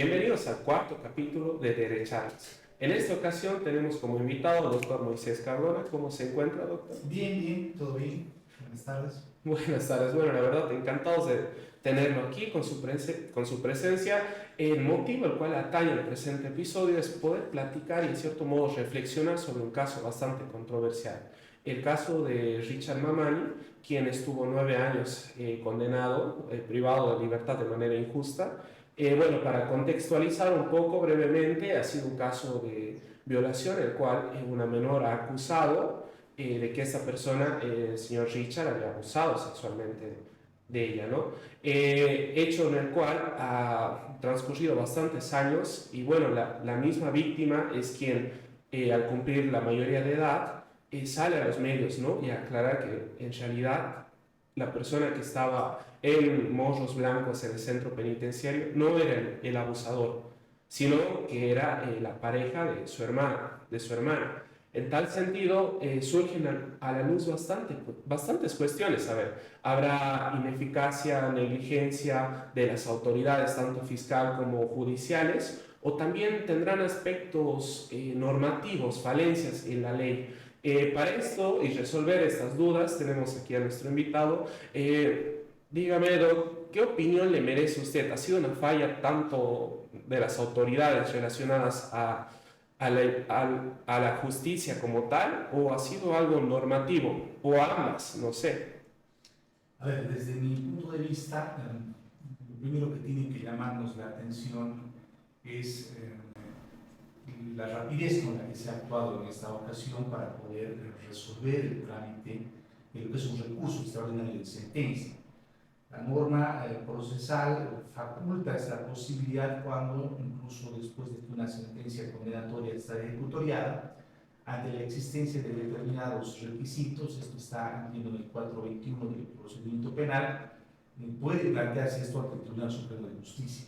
Bienvenidos al cuarto capítulo de Derechadas. En esta ocasión tenemos como invitado al doctor Moisés Cardona. ¿Cómo se encuentra, doctor? Bien, todo bien. Buenas tardes. Buenas tardes. Bueno, la verdad, encantados de tenerlo aquí con su presencia. El motivo al cual atañe el presente episodio es poder platicar y, en cierto modo, reflexionar sobre un caso bastante controversial. El caso de Richard Mamani, quien estuvo 9 años condenado, privado de libertad de manera injusta. Bueno, para contextualizar un poco brevemente, ha sido un caso de violación, el cual una menor ha acusado de que esta persona, el señor Richard, había abusado sexualmente de ella, ¿no? Hecho en el cual ha transcurrido bastantes años y bueno, la misma víctima es quien al cumplir la mayoría de edad sale a los medios, ¿no? Y a aclarar que en realidad la persona que estaba en Morros Blancos en el centro penitenciario no era el abusador, sino que era la pareja de su hermana. En tal sentido, surgen a la luz bastantes cuestiones. A ver, habrá ineficacia, negligencia de las autoridades, tanto fiscal como judiciales, o también tendrán aspectos normativos, falencias en la ley. Para esto y resolver estas dudas, tenemos aquí a nuestro invitado. Dígame, Doc, ¿qué opinión le merece usted? ¿Ha sido una falla tanto de las autoridades relacionadas a la justicia como tal, o ha sido algo normativo, o ambas, no sé? A ver, desde mi punto de vista, lo primero que tiene que llamarnos la atención es la rapidez con la que se ha actuado en esta ocasión para poder resolver el trámite de lo que es un recurso extraordinario de sentencia. La norma procesal faculta esta posibilidad cuando, incluso después de que una sentencia condenatoria está ejecutoriada, ante la existencia de determinados requisitos, esto está entiendo en el 421 del procedimiento penal, puede plantearse esto ante el Tribunal Supremo de Justicia.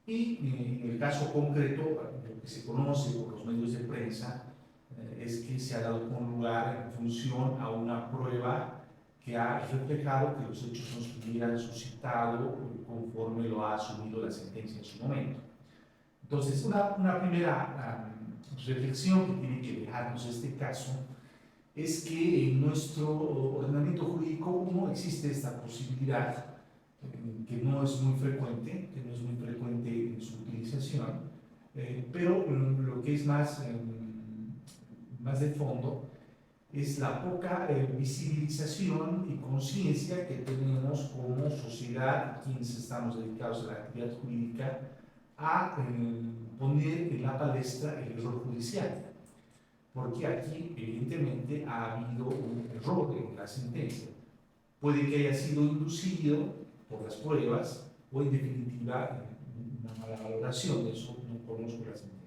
Y en el caso concreto, lo que se conoce por los medios de prensa es que se ha dado con lugar en función a una prueba que ha reflejado que los hechos no se hubieran suscitado conforme lo ha asumido la sentencia en su momento. Entonces, una primera reflexión que tiene que dejarnos este caso es que en nuestro ordenamiento jurídico uno existe esta posibilidad que no es muy frecuente, en su utilización, pero lo que es más de fondo es la poca visibilización y conciencia que tenemos como sociedad, quienes estamos dedicados a la actividad jurídica, a poner en la palestra el error judicial. Porque aquí, evidentemente, ha habido un error en la sentencia. Puede que haya sido inducido por las pruebas o, en definitiva, una mala valoración. De eso no conozco la sentencia.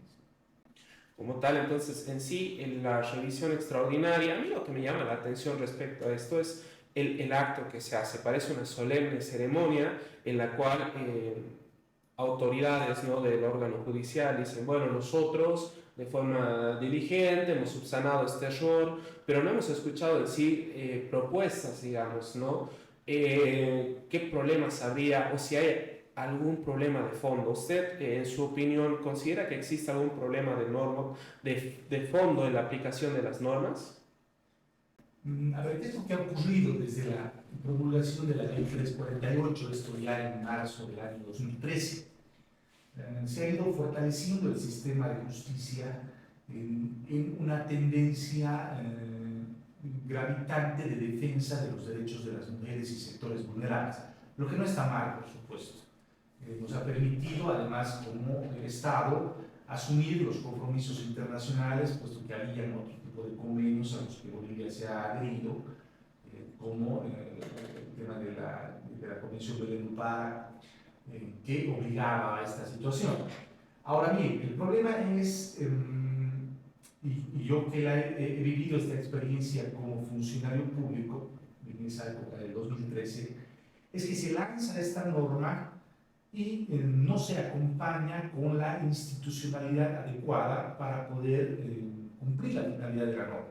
Como tal, entonces, en sí, en la revisión extraordinaria, a mí lo que me llama la atención respecto a esto es el acto que se hace. Parece una solemne ceremonia en la cual autoridades, ¿no?, del órgano judicial dicen, bueno, nosotros de forma diligente hemos subsanado este error, pero no hemos escuchado en sí propuestas, digamos, ¿no? ¿Qué problemas habría o si hay algún problema de fondo? ¿Usted, en su opinión, considera que existe algún problema de fondo en la aplicación de las normas? A ver, ¿qué es lo que ha ocurrido desde la promulgación de la Ley 348, esto ya en marzo del año 2013? Se ha ido fortaleciendo el sistema de justicia en una tendencia gravitante de defensa de los derechos de las mujeres y sectores vulnerables, lo que no está mal, por supuesto. Nos ha permitido, además, como Estado, asumir los compromisos internacionales, puesto que había otro tipo de convenios a los que Bolivia se ha adherido, como el tema de la Convención de Belén-Pará, que obligaba a esta situación. Ahora bien, el problema es, y yo que he vivido esta experiencia como funcionario público en esa época del 2013, es que se lanza esta norma y no se acompaña con la institucionalidad adecuada para poder cumplir la finalidad de la norma.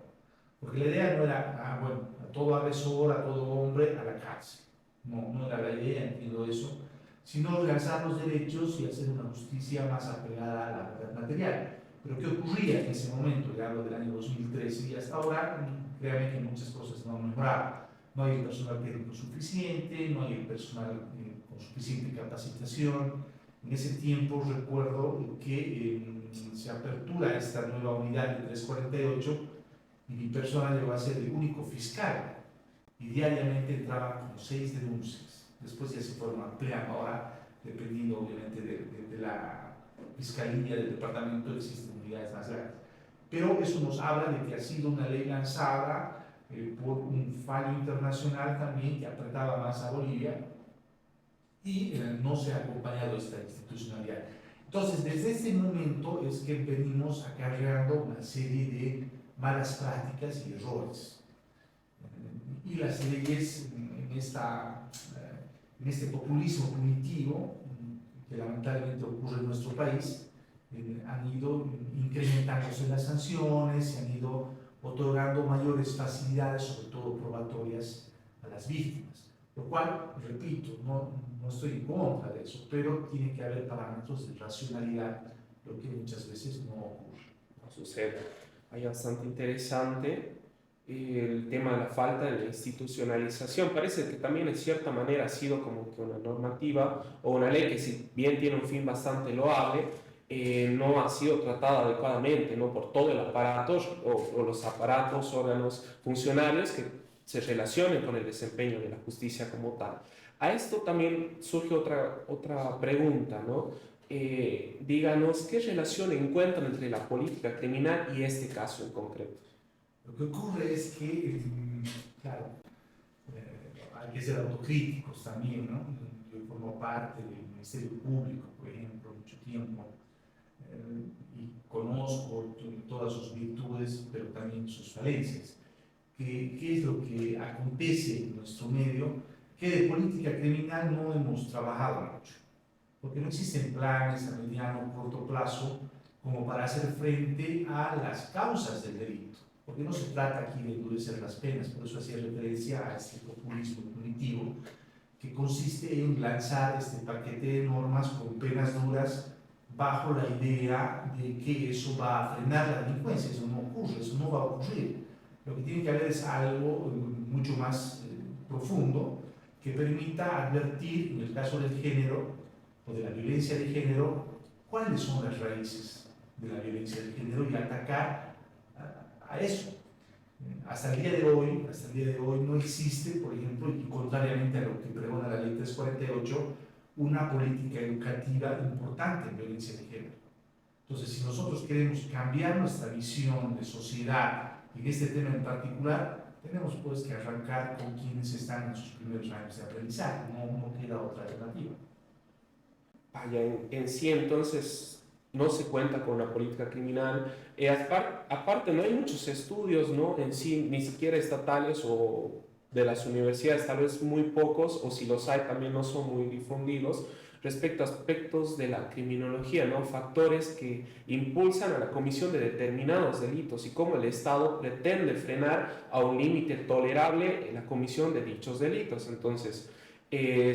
Porque la idea no era, bueno, a todo agresor, a todo hombre, a la cárcel. No era la idea, entiendo eso, sino realzar los derechos y hacer una justicia más apegada a la verdad material. Pero ¿qué ocurría en ese momento? Ya hablo del año 2013 y hasta ahora, créanme que muchas cosas no han mejorado. No hay el personal técnico suficiente, no hay el personal con suficiente capacitación. En ese tiempo recuerdo que se apertura esta nueva unidad de 348 y mi persona llegó a ser el único fiscal y diariamente entraban como 6 denuncias. Después ya se fueron ampliando, ahora dependiendo obviamente de la fiscalía del departamento existen unidades más grandes. Pero eso nos habla de que ha sido una ley lanzada por un fallo internacional también que apretaba más a Bolivia y no se ha acompañado esta institucionalidad. Entonces, desde ese momento es que venimos acarreando una serie de malas prácticas y errores. Y las leyes en este populismo punitivo que lamentablemente ocurre en nuestro país, han ido incrementándose las sanciones, se han ido otorgando mayores facilidades, sobre todo probatorias, a las víctimas. Lo cual, repito, no estoy en contra de eso, pero tiene que haber parámetros de racionalidad, lo que muchas veces no ocurre. No sucede. Hay bastante interesante el tema de la falta de la institucionalización. Parece que también en cierta manera ha sido como que una normativa o una ley que, si bien tiene un fin bastante loable, no ha sido tratada adecuadamente, ¿no? Por todo el aparato o los aparatos, órganos, funcionarios que se relacionen con el desempeño de la justicia como tal. A esto también surge otra pregunta, ¿no? Díganos, ¿qué relación encuentran entre la política criminal y este caso en concreto? Lo que ocurre es que, claro, hay que ser autocríticos también, ¿no? Yo formo parte del Ministerio Público, por ejemplo, mucho tiempo, y conozco todas sus virtudes, pero también sus falencias. ¿Qué es lo que acontece en nuestro medio? Que de política criminal no hemos trabajado mucho, porque no existen planes a mediano o corto plazo como para hacer frente a las causas del delito. Porque no se trata aquí de endurecer las penas, por eso hacía referencia a este populismo punitivo, que consiste en lanzar este paquete de normas con penas duras bajo la idea de que eso va a frenar la delincuencia. Eso no ocurre, eso no va a ocurrir. Lo que tiene que haber es algo mucho más profundo que permita advertir, en el caso del género o de la violencia de género, cuáles son las raíces de la violencia de género y atacar a eso. Hasta el día de hoy no existe, por ejemplo, y contrariamente a lo que pregona la ley 348, una política educativa importante en violencia de género. Entonces, si nosotros queremos cambiar nuestra visión de sociedad en este tema en particular, tenemos pues que arrancar con quienes están en sus primeros años de aprendizaje, no queda otra alternativa. Vaya, en sí entonces no se cuenta con una política criminal. Aparte, no hay muchos estudios, ¿no? En sí, ni siquiera estatales o de las universidades, tal vez muy pocos, o si los hay también no son muy difundidos, respecto a aspectos de la criminología, ¿no? Factores que impulsan a la comisión de determinados delitos y cómo el Estado pretende frenar a un límite tolerable la comisión de dichos delitos. Entonces,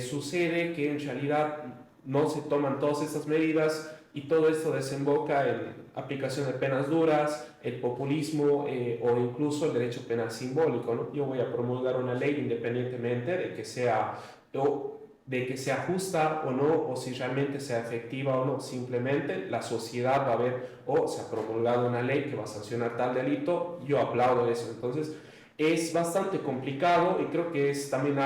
sucede que en realidad no se toman todas estas medidas y todo esto desemboca en aplicación de penas duras, el populismo o incluso el derecho penal simbólico, ¿no? Yo voy a promulgar una ley independientemente de que sea justa o no, o si realmente sea efectiva o no. Simplemente la sociedad va a ver, se ha promulgado una ley que va a sancionar tal delito, yo aplaudo eso. Entonces es bastante complicado y creo que es también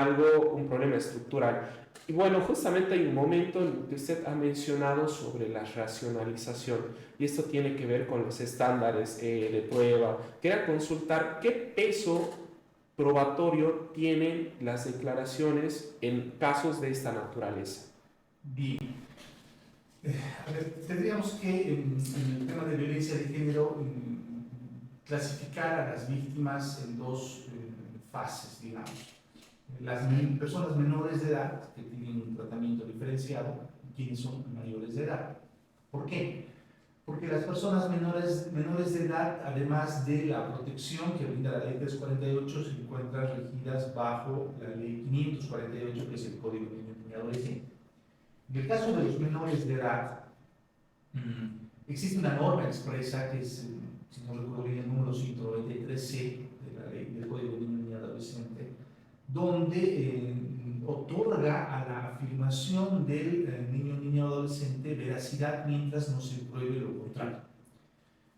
un problema estructural. Y bueno, justamente hay un momento en el que usted ha mencionado sobre la racionalización y esto tiene que ver con los estándares de prueba. Quería consultar qué peso probatorio tienen las declaraciones en casos de esta naturaleza. Bien, a ver, tendríamos que en el tema de violencia de género clasificar a las víctimas en dos fases, digamos. Las personas menores de edad que tienen un tratamiento diferenciado y quienes son mayores de edad. ¿Por qué? Porque las personas menores de edad, además de la protección que brinda la ley 348, se encuentran regidas bajo la ley 548, que es el Código Penal de Adolescente. En el caso de los menores de edad, existe una norma expresa que es, si no recuerdo bien, el número 193C de la ley del Código de Niño y Adolescente, donde otorga a la afirmación del niño, niña o adolescente veracidad mientras no se pruebe lo contrario.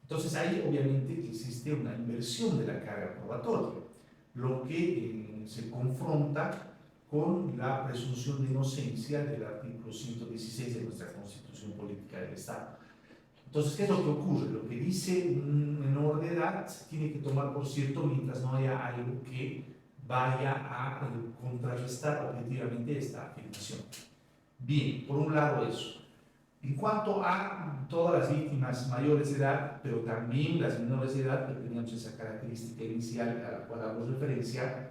Entonces ahí obviamente que existe una inversión de la carga probatoria, lo que se confronta con la presunción de inocencia del artículo 116 de nuestra Constitución Política del Estado. Entonces, ¿qué es lo que ocurre? Lo que dice un menor de edad tiene que tomar por cierto mientras no haya algo que vaya a contrarrestar objetivamente esta afirmación. Bien, por un lado eso. En cuanto a todas las víctimas mayores de edad, pero también las menores de edad, que teníamos esa característica inicial a la cual hago referencia,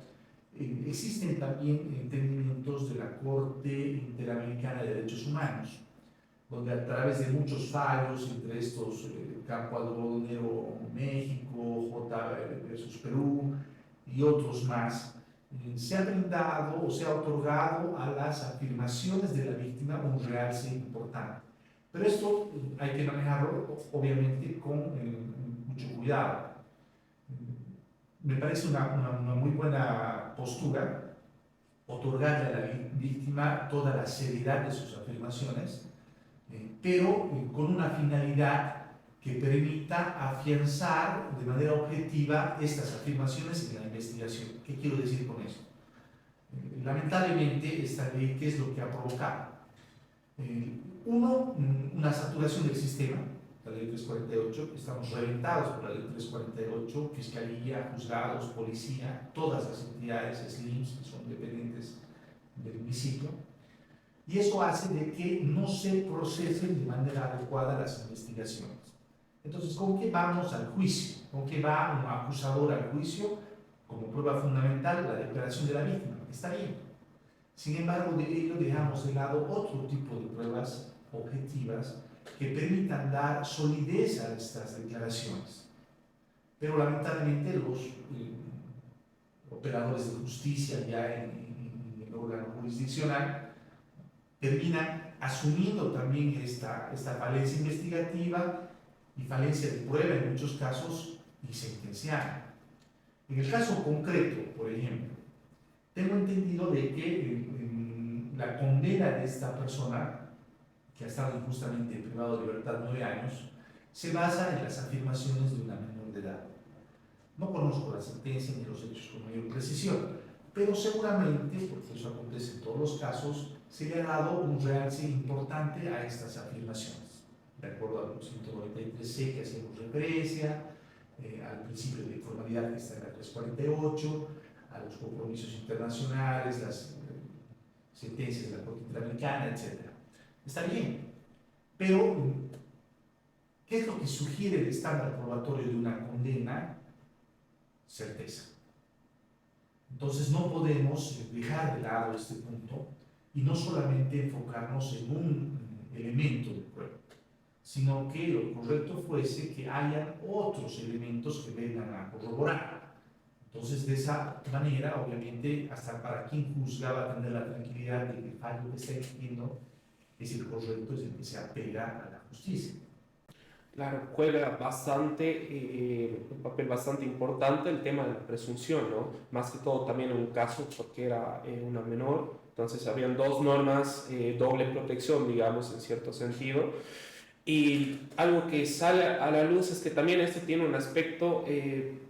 existen también entendimientos de la Corte Interamericana de Derechos Humanos, donde a través de muchos fallos, entre estos Campo Algodonero México, J versus Perú y otros más, se ha brindado o se ha otorgado a las afirmaciones de la víctima un realce importante. Pero esto hay que manejarlo obviamente con mucho cuidado. Me parece una muy buena postura otorgarle a la víctima toda la seriedad de sus afirmaciones, pero con una finalidad que permita afianzar de manera objetiva estas afirmaciones en la investigación. ¿Qué quiero decir con esto? Lamentablemente, esta ley, ¿qué es lo que ha provocado? Uno, una saturación del sistema, la ley 348, estamos reventados por la ley 348, fiscalía, juzgados, policía, todas las entidades SLIMS que son dependientes del municipio, y eso hace de que no se procesen de manera adecuada las investigaciones. Entonces, ¿con qué vamos al juicio? ¿Con qué va un acusador al juicio? Como prueba fundamental, la declaración de la víctima. Está bien. Sin embargo, de ello dejamos de lado otro tipo de pruebas objetivas que permitan dar solidez a estas declaraciones. Pero lamentablemente los operadores de justicia ya en el órgano jurisdiccional terminan asumiendo también esta falencia investigativa y falencia de prueba en muchos casos y sentenciando. En el caso concreto, por ejemplo, tengo entendido de que la condena de esta persona, que ha estado injustamente privado de libertad 9 años, se basa en las afirmaciones de una menor de edad. No conozco la sentencia ni los hechos con mayor precisión, pero seguramente, porque eso acontece en todos los casos, se le ha dado un realce importante a estas afirmaciones. De acuerdo al 193C que hacemos referencia, al principio de formalidad que está en la 348, a los compromisos internacionales, las sentencias de la Corte Interamericana, etc. Está bien, pero ¿qué es lo que sugiere el estándar probatorio de una condena? Certeza. Entonces no podemos dejar de lado este punto y no solamente enfocarnos en un elemento de prueba, sino que lo correcto fuese que hayan otros elementos que vengan a corroborar. Entonces, de esa manera, obviamente, hasta para quien juzga va a tener la tranquilidad de que el fallo que está emitiendo es el correcto, es el que se apega a la justicia. Claro, juega bastante, un papel bastante importante el tema de la presunción, ¿no? Más que todo también en un caso porque era una menor, entonces habían dos normas, doble protección, digamos, en cierto sentido. Y algo que sale a la luz es que también esto tiene un aspecto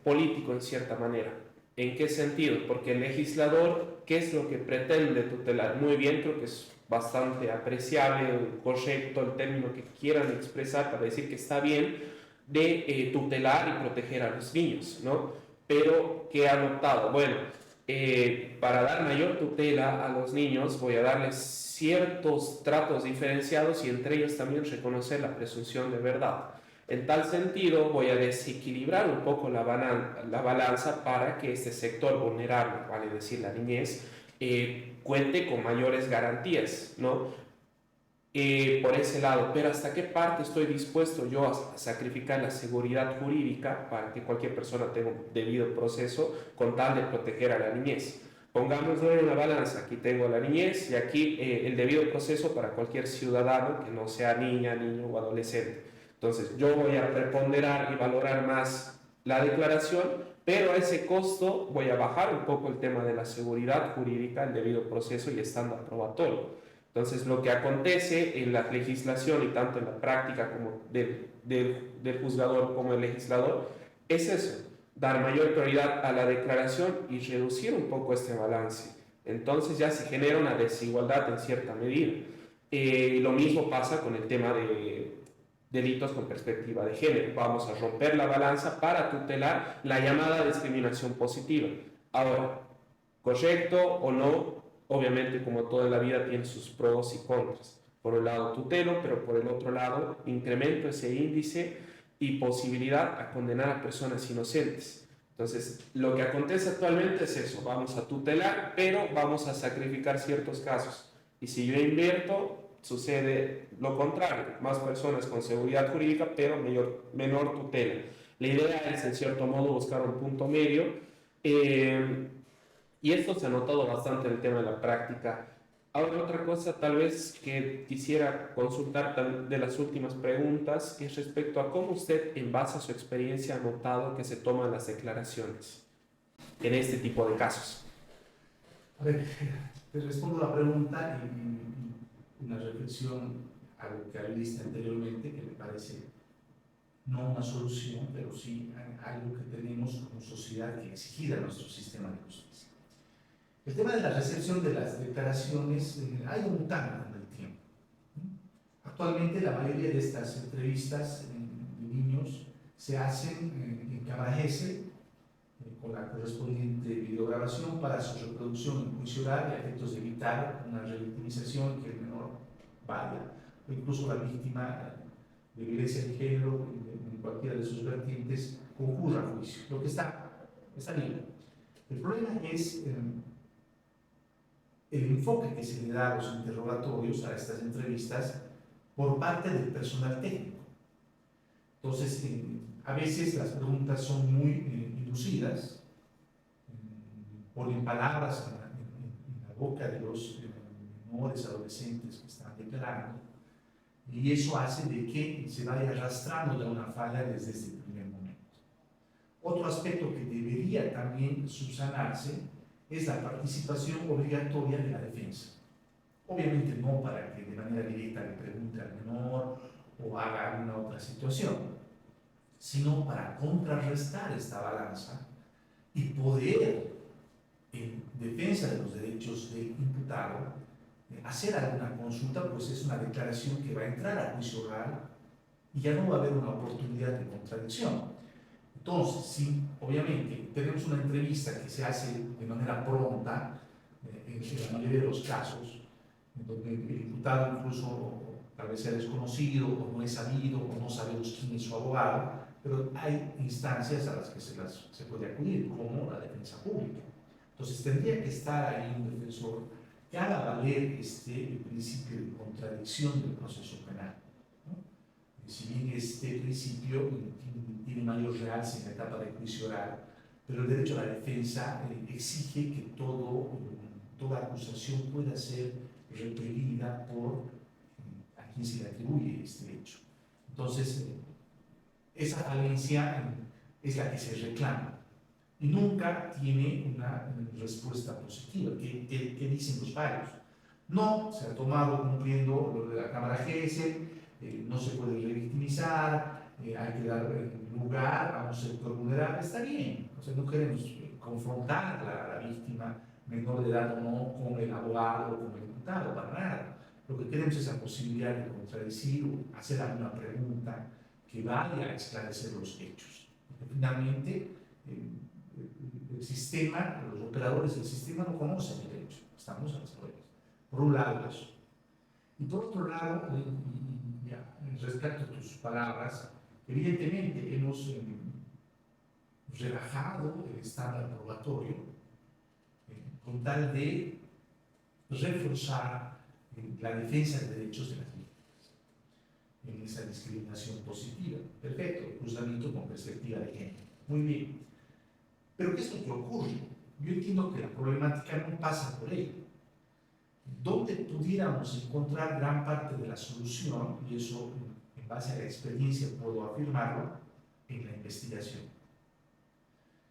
político en cierta manera. ¿En qué sentido? Porque el legislador, ¿qué es lo que pretende tutelar? Muy bien, creo que es bastante apreciable, correcto el término que quieran expresar para decir que está bien de tutelar y proteger a los niños, ¿no? Pero, ¿qué ha notado? Bueno, para dar mayor tutela a los niños voy a darles ciertos tratos diferenciados y entre ellos también reconocer la presunción de verdad. En tal sentido, voy a desequilibrar un poco la balanza para que este sector vulnerable, vale decir la niñez, cuente con mayores garantías, ¿no? Por ese lado, pero ¿hasta qué parte estoy dispuesto yo a sacrificar la seguridad jurídica para que cualquier persona tenga un debido proceso con tal de proteger a la niñez? Pongámoslo en una balanza, aquí tengo la niñez y aquí el debido proceso para cualquier ciudadano que no sea niña, niño o adolescente. Entonces, yo voy a preponderar y valorar más la declaración, pero a ese costo voy a bajar un poco el tema de la seguridad jurídica, el debido proceso y estándar probatorio. Entonces, lo que acontece en la legislación y tanto en la práctica como del juzgador como el legislador es eso, dar mayor prioridad a la declaración y reducir un poco este balance. Entonces ya se genera una desigualdad en cierta medida. Lo mismo pasa con el tema de delitos con perspectiva de género. Vamos a romper la balanza para tutelar la llamada discriminación positiva. Ahora, correcto o no, obviamente como toda la vida tiene sus pros y contras. Por un lado tutelo, pero por el otro lado incremento ese índice y posibilidad a condenar a personas inocentes. Entonces, lo que acontece actualmente es eso, vamos a tutelar, pero vamos a sacrificar ciertos casos. Y si yo invierto, sucede lo contrario, más personas con seguridad jurídica, pero menor tutela. La idea es, en cierto modo, buscar un punto medio. Y esto se ha notado bastante en el tema de la práctica. Ahora, otra cosa tal vez que quisiera consultar de las últimas preguntas es respecto a cómo usted, en base a su experiencia, ha notado que se toman las declaraciones en este tipo de casos. A ver, te respondo la pregunta y una reflexión a lo que hablaste anteriormente, que me parece no una solución, pero sí algo que tenemos como sociedad que exigir a nuestro sistema de justicia. El tema de la recepción de las declaraciones ha ido mutando con el tiempo. Actualmente la mayoría de estas entrevistas de niños se hacen en cámara GESEL, con la correspondiente videograbación para su reproducción en juicio oral y a efectos de evitar una revictimización, que el menor vaya, o incluso la víctima de violencia de género en cualquiera de sus vertientes concurra a juicio, lo que está bien. El problema es el enfoque que se le da a los interrogatorios, a estas entrevistas, por parte del personal técnico. Entonces, a veces las preguntas son muy inducidas, ponen palabras en la boca de los menores adolescentes que están declarando, y eso hace de que se vaya arrastrando de una falla desde este primer momento. Otro aspecto que debería también subsanarse es la participación obligatoria de la defensa. Obviamente no para que de manera directa le pregunte al menor o haga alguna otra situación, sino para contrarrestar esta balanza y poder, en defensa de los derechos del imputado, hacer alguna consulta, pues es una declaración que va a entrar a juicio oral y ya no va a haber una oportunidad de contradicción. Entonces, si obviamente tenemos una entrevista que se hace de manera pronta, en la mayoría de los casos, en donde el imputado incluso tal vez sea desconocido o no es sabido o no sabemos quién es su abogado, pero hay instancias a las que se puede acudir, como la defensa pública. Entonces tendría que estar ahí un defensor que haga valer el principio de contradicción del proceso penal, ¿no? Si bien este principio tiene mayor realce en la etapa de juicio oral, pero el derecho a la defensa exige que toda acusación pueda ser repelida por a quien se le atribuye este hecho. Entonces, esa falencia es la que se reclama y nunca tiene una respuesta positiva. ¿Qué dicen los fallos? No, se ha tomado cumpliendo lo de la Cámara GESEL, no se puede revictimizar, hay que dar lugar a un sector vulnerable, está bien. O sea, no queremos confrontar a la víctima menor de edad o no con el abogado o con el imputado, para nada. Lo que queremos es la posibilidad de contradecir o hacer alguna pregunta que vaya a esclarecer los hechos. Porque finalmente, el sistema, los operadores del sistema no conocen el hecho, estamos a las pruebas. Por un lado eso. Y por otro lado, respecto a tus palabras, evidentemente hemos rebajado el estándar probatorio con tal de reforzar la defensa de derechos de las víctimas en esa discriminación positiva. Perfecto, juzgamiento con perspectiva de género. Muy bien. Pero ¿qué es lo que ocurre? yo entiendo que la problemática no pasa por ello. Donde pudiéramos encontrar gran parte de la solución, y eso en base a la experiencia puedo afirmarlo, en la investigación.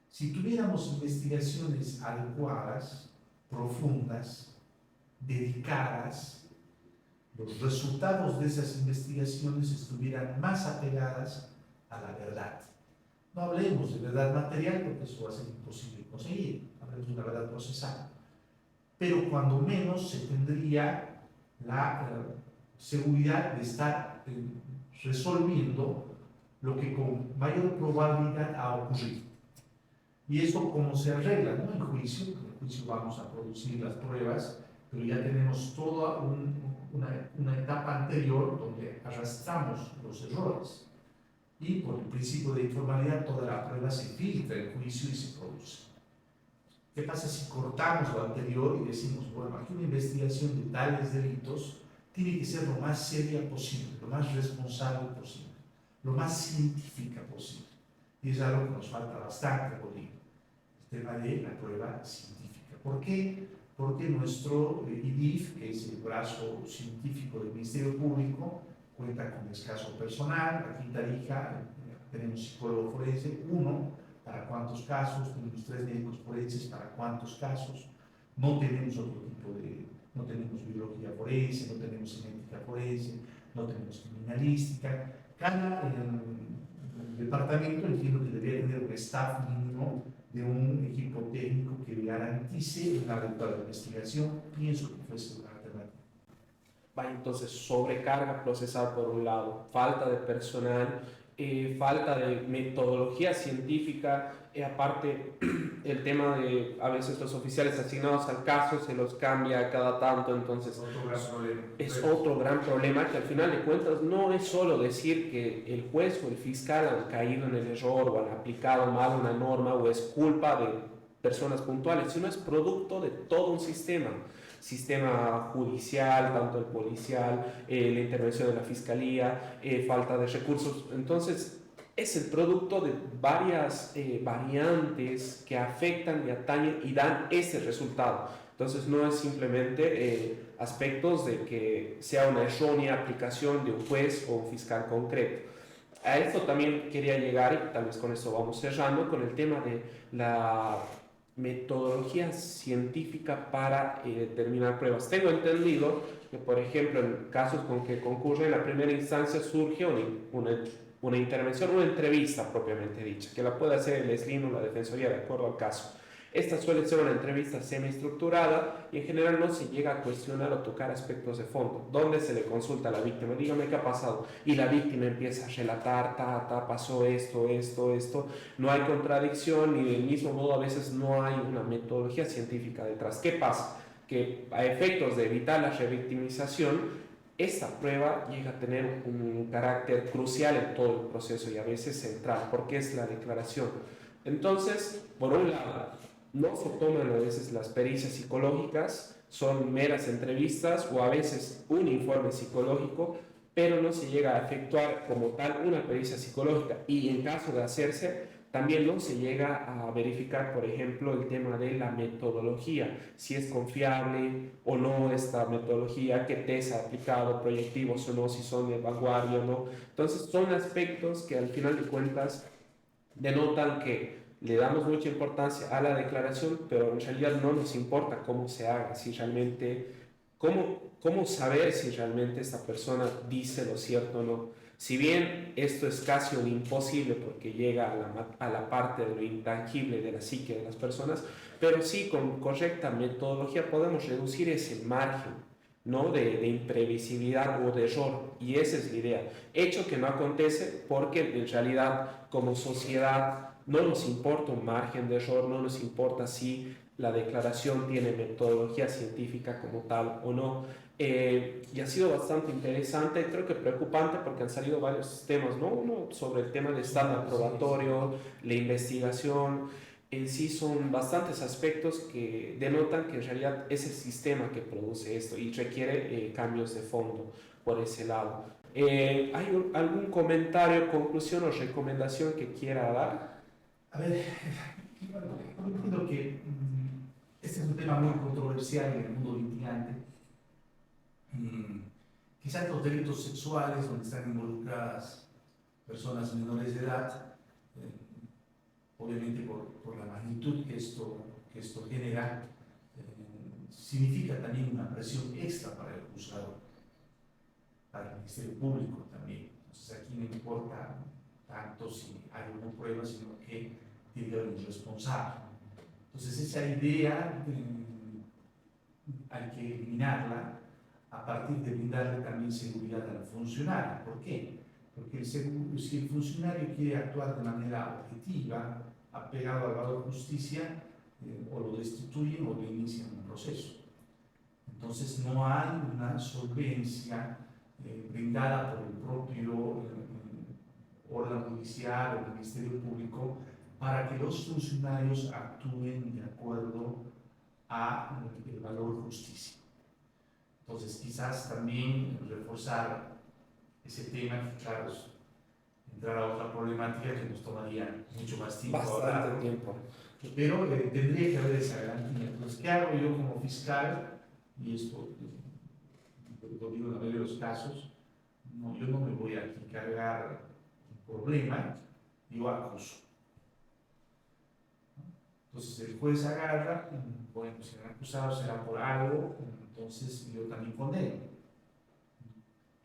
Si tuviéramos investigaciones adecuadas, profundas, dedicadas, los resultados de esas investigaciones estuvieran más apegadas a la verdad. No hablemos de verdad material porque eso va a ser imposible conseguir, hablemos de una verdad procesal. Pero cuando menos se tendría la seguridad de estar resolviendo lo que con mayor probabilidad ha ocurrido. ¿Y eso cómo se arregla? ¿No? En juicio, en juicio vamos a producir las pruebas, pero ya tenemos toda una etapa anterior donde arrastramos los errores. Y por el principio de informalidad toda la prueba se filtra en juicio y se produce. ¿Qué pasa si cortamos lo anterior y decimos, bueno, aquí una investigación de tales delitos tiene que ser lo más seria posible, lo más responsable posible, lo más científica posible? Y es algo que nos falta bastante, Rodrigo, el tema de la prueba científica. ¿Por qué? Porque nuestro IDIF, que es el brazo científico del Ministerio Público, cuenta con escaso personal. Aquí en Tarija tenemos psicólogo forense, uno para cuántos casos, tenemos 3 médicos forenses para cuántos casos, no tenemos otro tipo de, no tenemos biología forense, no tenemos genética forense, no tenemos criminalística. Cada departamento entiendo que debería tener un staff mínimo de un equipo técnico que garantice una adecuada investigación. Pienso que fuese una alternativa. Vaya, entonces sobrecarga procesal por un lado, falta de personal, falta de metodología científica, aparte el tema de a veces los oficiales asignados al caso se los cambia cada tanto, entonces es otro gran problema que al final de cuentas no es solo decir que el juez o el fiscal han caído en el error o han aplicado mal una norma o es culpa de personas puntuales, sino es producto de todo un sistema judicial, tanto el policial, la intervención de la fiscalía, falta de recursos. Entonces, es el producto de varias variantes que afectan y atañen y dan ese resultado. Entonces, no es simplemente aspectos de que sea una errónea aplicación de un juez o un fiscal concreto. A esto también quería llegar, y tal vez con esto vamos cerrando, con el tema de la metodología científica para determinar pruebas. Tengo entendido que, por ejemplo, en casos con que concurre en la primera instancia surge una intervención, una entrevista propiamente dicha, que la puede hacer el SLIN o la Defensoría de acuerdo al caso. Esta suele ser una entrevista semiestructurada y en general no se llega a cuestionar o tocar aspectos de fondo. ¿Dónde se le consulta a la víctima? Dígame qué ha pasado. Y la víctima empieza a relatar, pasó esto. No hay contradicción y del mismo modo a veces no hay una metodología científica detrás. ¿Qué pasa? Que a efectos de evitar la revictimización, esta prueba llega a tener un carácter crucial en todo el proceso y a veces central, porque es la declaración. Entonces, por un lado, no se toman a veces las pericias psicológicas, son meras entrevistas o a veces un informe psicológico, pero no se llega a efectuar como tal una pericia psicológica y en caso de hacerse, también no se llega a verificar, por ejemplo, el tema de la metodología, si es confiable o no esta metodología, qué test ha aplicado, proyectivos o no, si son de vanguardia o no. Entonces son aspectos que al final de cuentas denotan que le damos mucha importancia a la declaración, pero en realidad no nos importa cómo se haga, si realmente, cómo saber si realmente esta persona dice lo cierto o no. Si bien esto es casi un imposible porque llega a la parte de lo intangible de la psique de las personas, pero sí con correcta metodología podemos reducir ese margen, ¿no? de imprevisibilidad o de error, y esa es la idea. Hecho que no acontece porque en realidad como sociedad no nos importa un margen de error, no nos importa si la declaración tiene metodología científica como tal o no. Y ha sido bastante interesante, creo que preocupante porque han salido varios temas, ¿no? Uno sobre el tema del estándar probatorio, la investigación, en sí son bastantes aspectos que denotan que en realidad es el sistema que produce esto y requiere cambios de fondo por ese lado. ¿Hay algún comentario, conclusión o recomendación que quiera dar? A ver, Bueno, yo entiendo que este es un tema muy controversial en el mundo litigante. Quizás los delitos sexuales, donde están involucradas personas menores de edad, obviamente por la magnitud que esto genera, significa también una presión extra para el juzgador, para el Ministerio Público también. Entonces aquí no importa tanto si hay o no pruebas, sino que tiene que haber un responsable. Entonces esa idea hay que eliminarla a partir de brindarle también seguridad al funcionario. ¿Por qué? Porque si el funcionario quiere actuar de manera objetiva, apegado al valor justicia, o lo destituyen o le inician un proceso. Entonces no hay una solvencia brindada por el propio órgano judicial o el Ministerio Público para que los funcionarios actúen de acuerdo a el valor justicia. Entonces quizás también reforzar ese tema, que claro, es entrar a otra problemática que nos tomaría mucho más tiempo. Bastante tiempo. Pero tendría que haber esa garantía. Entonces, ¿qué hago yo como fiscal? Y esto lo digo en la mayoría de los casos, no, yo no me voy a cargar un problema, yo acuso. Entonces el juez agarra, bueno, si han acusado será por algo, entonces yo también condeno,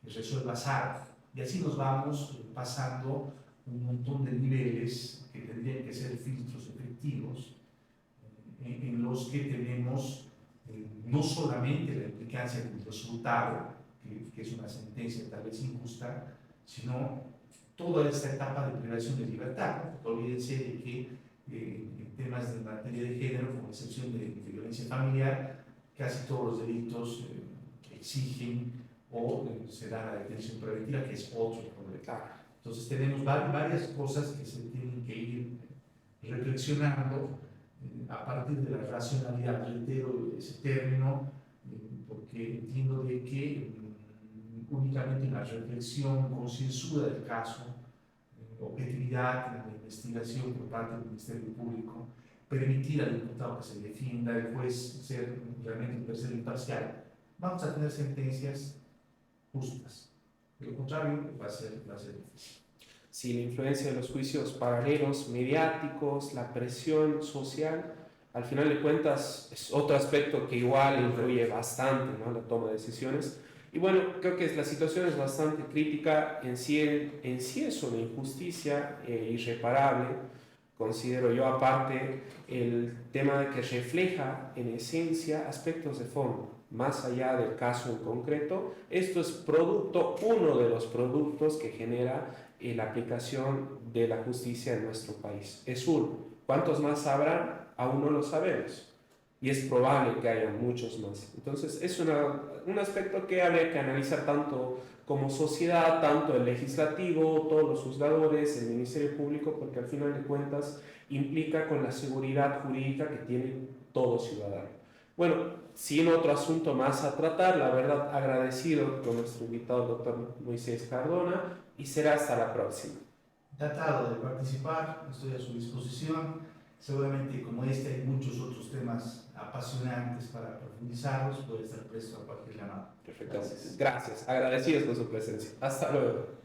que resuelva SAR. Y así nos vamos pasando un montón de niveles que tendrían que ser filtros efectivos, en los que tenemos no solamente la implicancia del resultado, que es una sentencia tal vez injusta, sino toda esta etapa de privación de libertad. ¿No? Olvídense de que en temas de materia de género, con excepción de violencia familiar, casi todos los delitos exigen o se da la detención preventiva, que es otro problema. Entonces tenemos varias cosas que se tienen que ir reflexionando a partir de la racionalidad. Reitero ese término porque entiendo de que únicamente una reflexión concienzuda del caso, objetividad en la investigación por parte del Ministerio Público, permitir al diputado que se defienda, el juez ser realmente un tercero imparcial, vamos a tener sentencias justas. De lo contrario, va a ser difícil. Sí, la influencia de los juicios paralelos, mediáticos, la presión social, al final de cuentas es otro aspecto que igual influye bastante, ¿no?, la toma de decisiones. Y bueno, creo que la situación es bastante crítica, en sí es una injusticia irreparable, considero yo. Aparte, el tema de que refleja en esencia aspectos de fondo, más allá del caso en concreto. Esto es uno de los productos que genera la aplicación de la justicia en nuestro país. Es uno. ¿Cuántos más habrán? Aún no lo sabemos. Y es probable que haya muchos más. Entonces, es un aspecto que habría que analizar tanto como sociedad, tanto el legislativo, todos los juzgadores, el Ministerio Público, porque al final de cuentas implica con la seguridad jurídica que tiene todo ciudadano. Bueno, sin otro asunto más a tratar, la verdad agradecido con nuestro invitado, el doctor Moisés Cardona, y será hasta la próxima. Encantado de participar, estoy a su disposición. Seguramente como este hay muchos otros temas apasionantes para profundizarlos, puede estar presto a cualquier llamada. Perfecto. Gracias. Agradecidos por su presencia. Hasta luego.